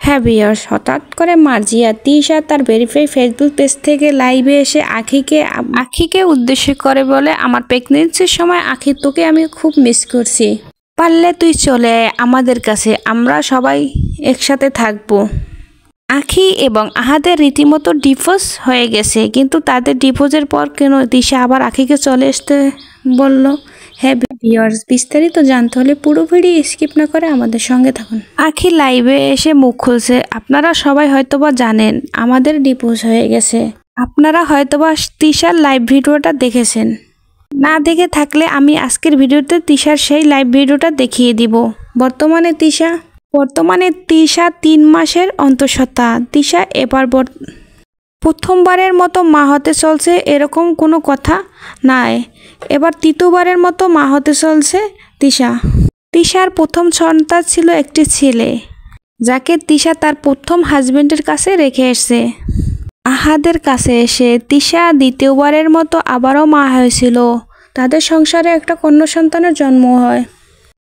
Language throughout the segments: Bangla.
হ্যাঁ ভিউয়ার্স, হঠাৎ করে মার্জিয়া তিশা তার ভেরিফাই ফেসবুক পেজ থেকে লাইভে এসে আখিকে উদ্দেশ্য করে বলে, আমার প্রেগনেন্সির সময় আখি তোকে আমি খুব মিস করছি, পারলে তুই চলে আয় আমাদের কাছে, আমরা সবাই একসাথে থাকবো। আখি এবং আহাদের রীতিমতো ডিভোর্স হয়ে গেছে, কিন্তু তাদের ডিভোর্সের পর কেন তিশা আবার আখিকে চলে আসতে বলল? হ্যাঁ ভিউয়ার্স, বিস্তারিত জানতে হলে পুরো ভিডিও স্কিপ না করে আমাদের সঙ্গে থাকুন। আখি লাইভে এসে মুখ খুলছে, আপনারা সবাই হয়তোবা জানেন আমাদের ডিভোর্স হয়ে গেছে। আপনারা হয়তোবা তিশার লাইভ ভিডিওটা দেখেছেন, না দেখে থাকলে আমি আজকের ভিডিওতে তিশার সেই লাইভ ভিডিওটা দেখিয়ে দিব। বর্তমানে তিশা 3 মাসের অন্তঃসত্ত্বা। তিশা এবার প্রথমবারের মতো মা হতে চলছে এরকম কোনো কথা নাই, এবার তৃতীয়বারের মতো মা হতে চলছে তিশা। তিশার প্রথম সন্তান ছিল একটি ছেলে, যাকে তিশা তার প্রথম হাজবেন্ডের কাছে রেখে এসেছে। আহাদের কাছে এসে তিশা দ্বিতীয়বারের মতো আবারও মা হয়েছিল। তাদের সংসারে একটা কন্যা সন্তানের জন্ম হয়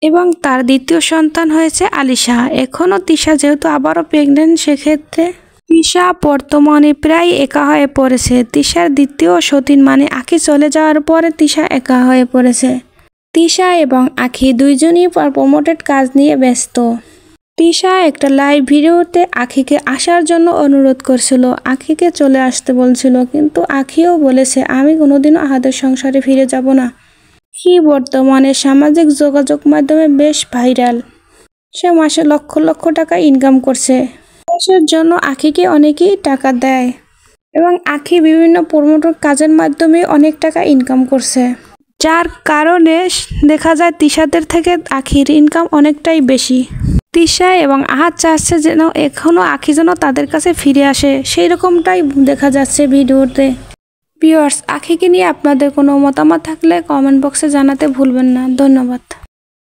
এবং তার দ্বিতীয় সন্তান হয়েছে আলিশা। এখনও তিশা যেহেতু আবারও প্রেগনেন্ট, সেক্ষেত্রে তিশা বর্তমানে প্রায় একা হয়ে পড়েছে। তিশার দ্বিতীয় সতীন মানে আখি চলে যাওয়ার পরে তিশা একা হয়ে পড়েছে। তিশা এবং আখি দুইজনই প্রমোটেড কাজ নিয়ে ব্যস্ত। তিশা একটা লাইভ ভিডিওতে আখিকে আসার জন্য অনুরোধ করছিল, আখিকে চলে আসতে বলছিল, কিন্তু আখিও বলেছে আমি কোনোদিনও আহাদের সংসারে ফিরে যাব না। আখি বর্তমানে সামাজিক যোগাযোগ মাধ্যমে বেশ ভাইরাল। সে মাসে লক্ষ লক্ষ টাকা ইনকাম করছে। দেশের জন্য আখিকে অনেকেই টাকা দেয় এবং আখি বিভিন্ন প্রমোটর কাজের মাধ্যমে অনেক টাকা ইনকাম করছে, যার কারণে দেখা যায় তিশাদের থেকে আখির ইনকাম অনেকটাই বেশি। তিশা এবং আহাদ চাচ্ছে যেন এখনও আখি যেন তাদের কাছে ফিরে আসে, সেই রকমটাই দেখা যাচ্ছে ভিডিওতে। ভিউয়ার্স, আখিকে নিয়ে আপনাদের কোনো মতামত থাকলে কমেন্ট বক্সে জানাতে ভুলবেন না। ধন্যবাদ।